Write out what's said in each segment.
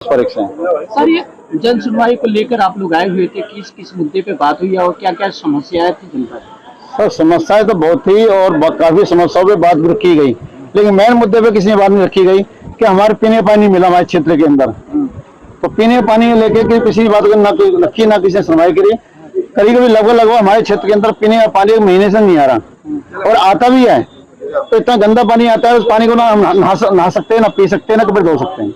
परीक्षा है। सर, ये जन सुनवाई को लेकर आप लोग आए हुए थे, किस किस मुद्दे पे बात हुई और क्या क्या समस्याएं थी जनता की? सर समस्याएं तो बहुत थी और काफी समस्याओं पे बात भी की गई, लेकिन मेन मुद्दे पे किसी ने बात नहीं रखी गई कि हमारे पीने पानी मिला हमारे क्षेत्र के अंदर। तो पीने पानी को लेकर किसी बात को ना कोई रखी ना किसी ने सुनवाई करी। कभी कभी लगभग हमारे क्षेत्र के अंदर पीने का पानी एक महीने से नहीं आ रहा और आता भी है तो इतना गंदा पानी आता है, उस पानी को ना हम नहा सकते हैं, ना पी सकते हैं, ना कपड़े धो सकते हैं।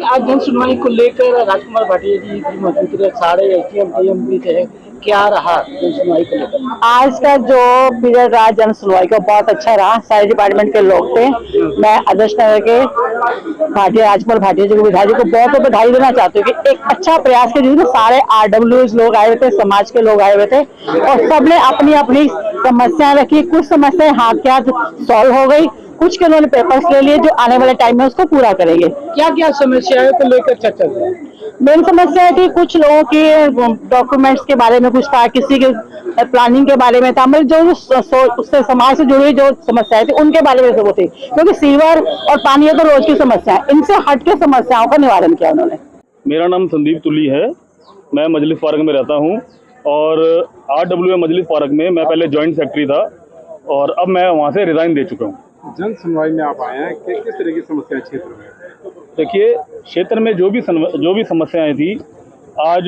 आज जन सुनवाई को लेकर राजकुमार भाटिया जी भी मौजूद रहे, सारे एसडीएम डीएम भी थे, क्या रहा जन सुनवाई को लेकर? आज का जो पीरियड रहा जन सुनवाई का बहुत अच्छा रहा। सारे डिपार्टमेंट के लोग थे। मैं आदर्श नगर के राजकुमार भाटिया जी को, विधायक जी को बहुत बधाई देना चाहती हूँ कि एक अच्छा प्रयास किया जिसमें सारे RWs लोग आए हुए थे, समाज के लोग आए हुए थे और सबने अपनी अपनी समस्याएं रखी। कुछ समस्याएं हाथ के हाथ सॉल्व हो गई, कुछ के उन्होंने पेपर्स ले लिए जो आने वाले टाइम में उसको पूरा करेंगे। क्या क्या समस्याओं को लेकर चर्चा हुई? मेन समस्या थी कुछ लोगों की डॉक्यूमेंट्स के बारे में कुछ था, किसी के प्लानिंग के बारे में था, मतलब जो उससे समाज से जुड़ी जो समस्याएं थी उनके बारे में वो थी, क्योंकि सीवर और पानी है तो रोज की समस्या है, इनसे हट के समस्याओं का निवारण किया उन्होंने। मेरा नाम संदीप तुली है, मैं मजलिस पार्क में रहता हूं और RWA मजलिस पार्क में मैं पहले जॉइंट सेक्रेटरी था और अब मैं वहां से रिजाइन दे चुका हूं। जन सुनवाई में आप आए हैं कि किस तरह की समस्याएं क्षेत्र में? देखिए, क्षेत्र में जो भी समस्याएं थी, आज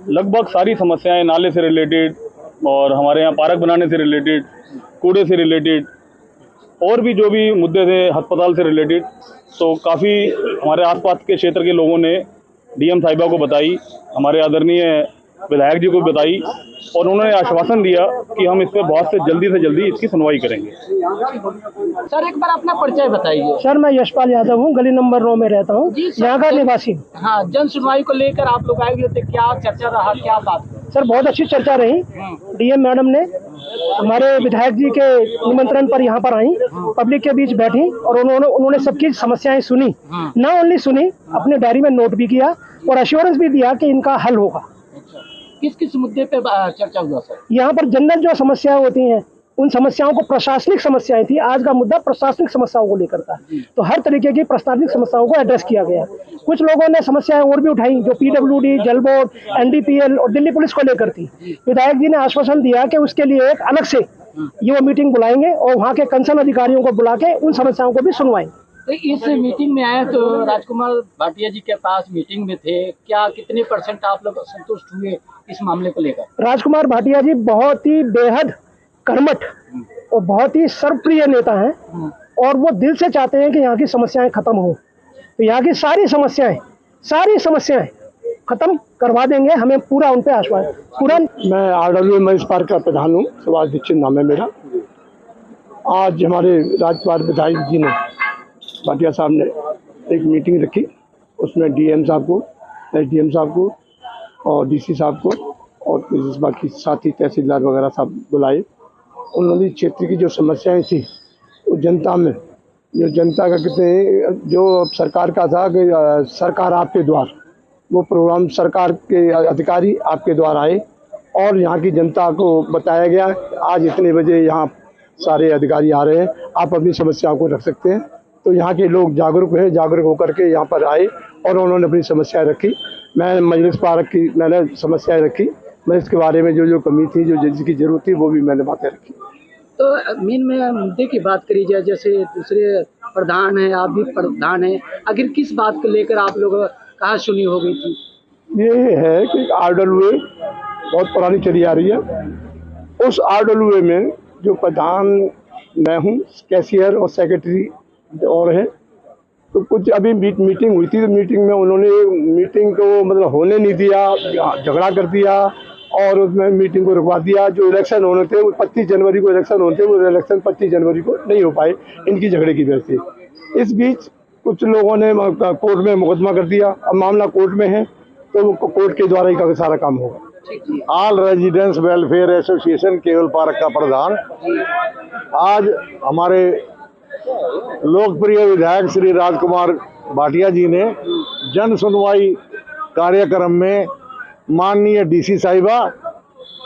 लगभग सारी समस्याएं नाले से रिलेटेड और हमारे यहाँ पार्क बनाने से रिलेटेड, कूड़े से रिलेटेड और भी जो भी मुद्दे थे अस्पताल से रिलेटेड, तो काफ़ी हमारे आसपास के क्षेत्र के लोगों ने DM साहिबा को बताई, हमारे आदरणीय विधायक जी को बताई और उन्होंने आश्वासन दिया कि हम इस पर बहुत से जल्दी इसकी सुनवाई करेंगे। सर, एक बार अपना परिचय बताइए। सर, मैं यशपाल यादव हूँ, गली नंबर 9 में रहता हूँ, यहाँ का निवासी। हाँ, जन सुनवाई को लेकर आप लोग आए हुए थे, क्या चर्चा रहा, क्या बात? सर, बहुत अच्छी चर्चा रही। DM मैडम ने हमारे विधायक जी के निमंत्रण पर यहाँ पर आई, पब्लिक के बीच बैठी और उन्होंने सबकी समस्याएं सुनी, ना ओनली सुनी, अपने डायरी में नोट भी किया और अश्योरेंस भी दिया कि इनका हल होगा। किस किस मुद्दे पे चर्चा हुआ सर? यहाँ पर जनरल जो समस्याएं होती हैं उन समस्याओं को, प्रशासनिक समस्याएं थी, आज का मुद्दा प्रशासनिक समस्याओं को लेकर था, तो हर तरीके की प्रशासनिक समस्याओं को एड्रेस किया गया। कुछ लोगों ने समस्याएं और भी उठाई जो PWD, जल बोर्ड, NDPL और दिल्ली पुलिस को लेकर थी। विधायक जी ने आश्वासन दिया कि उसके लिए एक अलग से ये वो मीटिंग बुलाएंगे और वहाँ के कंसर्न अधिकारियों को बुला के उन समस्याओं को भी सुनवाएंगे। तो इस मीटिंग में आए तो राजकुमार भाटिया जी के पास मीटिंग में थे, क्या कितने % आप लोग संतुष्ट हुए इस मामले को लेकर? राजकुमार भाटिया जी बहुत ही बेहद कर्मठ और बहुत ही सर्वप्रिय नेता हैं और वो दिल से चाहते हैं कि यहाँ की समस्याएं खत्म हो, तो यहाँ की सारी समस्याएं खत्म करवा देंगे, हमें पूरा उन पे आश्वासन पूरा। मैं RWA मजलिस पार्क का प्रधान हूँ, सुभाष दीक्षित नाम है मेरा। आज हमारे राजकुमार विधायक जी ने, भाटिया साहब ने एक मीटिंग रखी, उसमें DM साहब को, SDM साहब को और DC साहब को और बाकी साथी तहसीलदार वगैरह सब बुलाए। उन्होंने क्षेत्र की जो समस्याएं थी वो जनता में, जो जनता का कहते हैं, जो सरकार का था कि सरकार आपके द्वार, वो प्रोग्राम सरकार के अधिकारी आपके द्वार आए और यहाँ की जनता को बताया गया आज इतने बजे यहाँ सारे अधिकारी आ रहे हैं, आप अपनी समस्याओं को रख सकते हैं। तो यहाँ के लोग जागरूक हैं, जागरूक होकर के यहाँ पर आए और उन्होंने अपनी समस्याएं रखी। मैं मजलिस पार्क की मैंने समस्याएं रखी, मैं इसके बारे में जो कमी थी, जो जिसकी जरूरत थी, वो भी मैंने बातें रखी। तो मीन में मुद्दे की बात करी जाए, जैसे दूसरे प्रधान हैं, आप भी प्रधान हैं, आखिर किस बात को लेकर आप लोग कहाँ सुनी हो गई थी? ये है कि RWA बहुत पुरानी चली आ रही है, उस RWA में जो प्रधान मैं हूँ, कैशियर और सेक्रेटरी और है, तो कुछ अभी मीटिंग हुई थी, तो मीटिंग में उन्होंने मीटिंग को मतलब होने नहीं दिया, झगड़ा कर दिया और उसमें मीटिंग को रुकवा दिया। जो इलेक्शन होने थे वो 25 जनवरी को इलेक्शन होने थे, वो इलेक्शन 25 जनवरी को नहीं हो पाए इनकी झगड़े की वजह से। इस बीच कुछ लोगों ने कोर्ट में मुकदमा कर दिया, अब मामला कोर्ट में है, तो कोर्ट के द्वारा ही सारा काम होगा। ऑल रेजिडेंट्स वेलफेयर एसोसिएशन केवल पार्क का प्रधान आज हमारे लोकप्रिय विधायक श्री राजकुमार भाटिया जी ने जन सुनवाई कार्यक्रम में माननीय DC साहिबा,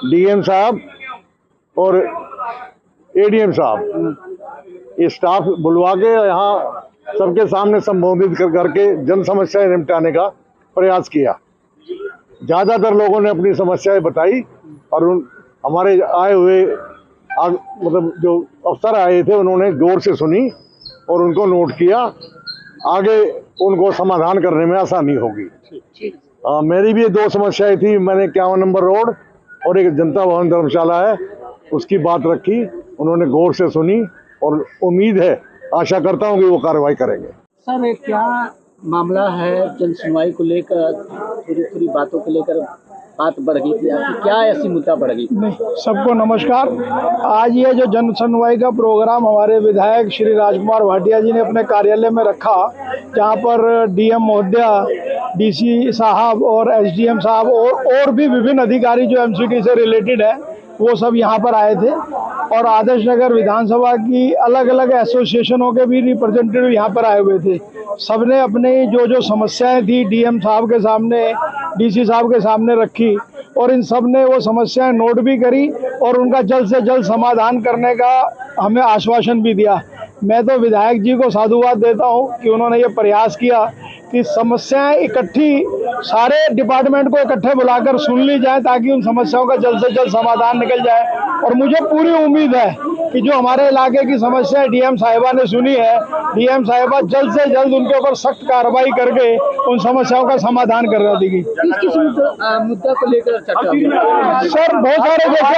DM साहब और ADM साहब, ये स्टाफ बुलवा के यहाँ सबके सामने संबोधित करके जन समस्याएं निपटाने का प्रयास किया। ज़्यादातर लोगों ने अपनी समस्याएं बताई और हमारे आए हुए मतलब जो अफसर आए थे उन्होंने गौर से सुनी और उनको नोट किया। आगे उनको समाधान करने में आसानी होगी। मेरी भी 2 समस्याएं थी। मैंने 51 नंबर रोड और एक जनता भवन धर्मशाला है उसकी बात रखी, उन्होंने गौर से सुनी और उम्मीद है, आशा करता हूं कि वो कार्रवाई करेंगे। सर क्या मामला है जन सुनवाई को लेकर, पूरी बातों को लेकर बात बढ़ गई थी आपकी, क्या ऐसी मुद्दा बढ़ गई? नहीं, सबको नमस्कार। आज ये जो जन सुनवाई का प्रोग्राम हमारे विधायक श्री राजकुमार भाटिया जी ने अपने कार्यालय में रखा, जहाँ पर डीएम महोदया, डीसी साहब और एसडीएम साहब और भी विभिन्न अधिकारी जो एमसीडी से रिलेटेड है वो सब यहाँ पर आए थे और आदर्श नगर विधानसभा की अलग अलग एसोसिएशनों के भी रिप्रेजेंटेटिव यहाँ पर आए हुए थे। सबने अपनी जो समस्याएं थी डीएम साहब के सामने, डीसी साहब के सामने रखी और इन सब ने वो समस्याएं नोट भी करी और उनका जल्द से जल्द समाधान करने का हमें आश्वासन भी दिया। मैं तो विधायक जी को साधुवाद देता हूँ कि उन्होंने ये प्रयास किया कि समस्याएं इकट्ठी सारे डिपार्टमेंट को इकट्ठे बुलाकर सुन ली जाए ताकि उन समस्याओं का जल्द से जल्द समाधान निकल जाए। और मुझे पूरी उम्मीद है कि जो हमारे इलाके की समस्या डीएम साहिबा ने सुनी है, डीएम साहिबा जल्द से जल्द उनके ऊपर सख्त कार्रवाई करके उन समस्याओं का समाधान करवा देगी। किस मुद्दा को लेकर चर्चा? सर बहुत सारे, जैसे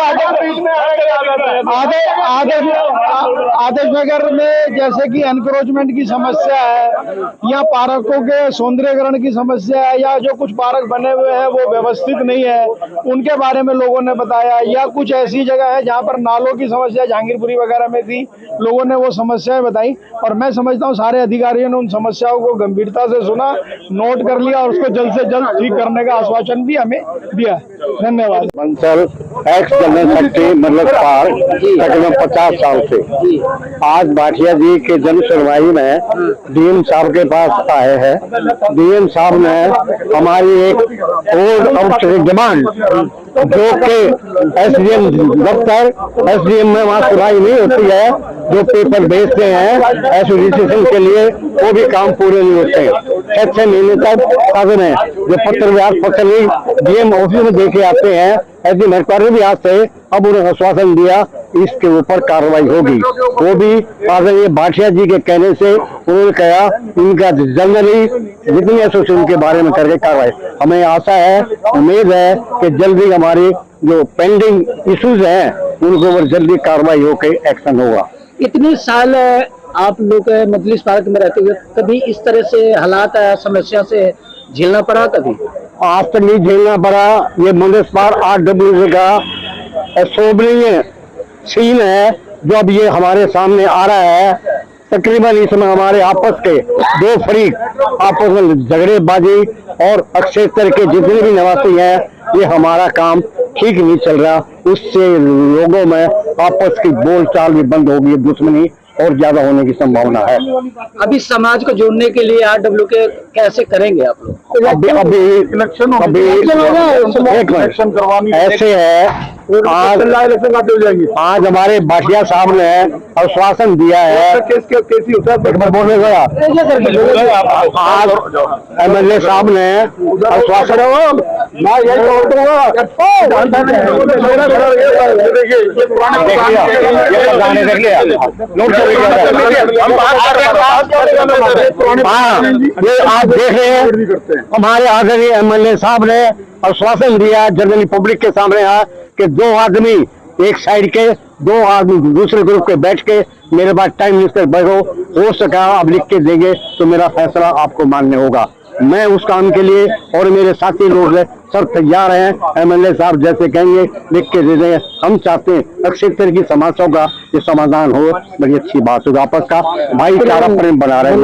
आदर्श नगर में जैसे कि एनक्रोचमेंट की समस्या है या पार्कों के सौंदर्यीकरण की समस्या है या जो कुछ पार्क बने हुए हैं वो व्यवस्थित नहीं है उनके बारे में लोगों ने बताया, या कुछ ऐसी जगह है जहाँ पर नालों की समस्या जहांगीरपुरी वगैरह में थी, लोगों ने वो समस्याएं बताई और मैं समझता हूँ सारे अधिकारियों ने उन समस्याओं को गंभीरता से सुना, नोट कर लिया और उसको जल्द से जल्द ठीक करने का आश्वासन भी हमें दिया। धन्यवाद। बंसल एक्स जनरल सेक्रेटरी मतलब पार्क तकरीबन 50 साल से आज भाटिया जी के जन सुनवाई में डीएम साहब के पास आए हैं। डीएम साहब ने हमारी एक ओल्ड आउटस्टैंडिंग डिमांड जो कि एसडीएम दफ्तर एसडीएम में वहाँ सुनवाई नहीं होती है, जो पेपर भेजते हैं एसोसिएशन के लिए वो भी काम पूरे नहीं होते। 6 महीने तक साधन है जो पत्र व्यास फसल डीएम ऑफिस में देके आते हैं। एसडीएम हेडक्वार्टर भी आज से अब उन्हें आश्वासन दिया इसके ऊपर कार्रवाई होगी। वो भी ये भाटिया जी के कहने से उन्होंने कहा इनका जनरली जितनी एसोसिएशन के बारे में करके कार्रवाई। हमें आशा है, उम्मीद है कि जल्दी हमारी जो पेंडिंग इश्यूज हैं उनको और जल्दी कार्रवाई होकर एक्शन होगा। इतने साल आप लोग मजलिस पार्क में रहते हुए कभी इस तरह से हालात समस्या से झेलना पड़ा? कभी आज तक नहीं झेलना पड़ा। ये मजलिस पार्क RWA का शोभनीय सीन है जो अब ये हमारे सामने आ रहा है। तकरीबन इसमें हमारे आपस के 2 फरीक आपस में झगड़ेबाजी और अक्षेत्र के जितने भी निवासी हैं ये हमारा काम ठीक नहीं चल रहा। उससे लोगों में आपस की बोलचाल भी बंद होगी, दुश्मनी और ज्यादा होने की संभावना है। अभी समाज को जोड़ने के लिए RWA कैसे करेंगे आप लोग? अभी ऐसे है आज हमारे भाटिया साहब ने आश्वासन दिया है। आज MLA साहब ने आश्वासन ये आप देख रहे हैं हमारे आदरणीय MLA साहब ने आश्वासन दिया जनरली पब्लिक के सामने कि 2 आदमी एक साइड के, 2 आदमी दूसरे ग्रुप के बैठ के मेरे पास टाइम मिनिस्टर बैठो, हो सका आप लिख के देंगे तो मेरा फैसला आपको मानने होगा। मैं उस काम के लिए और मेरे साथी लोग सब तैयार हैं। MLA साहब जैसे कहेंगे लिख के दे देंगे। हम चाहते हैं अक्षेत्र की समस्याओं का ये समाधान हो, बड़ी अच्छी बात होगा। आपस का भाईचारा प्रेम बना रहे हैं।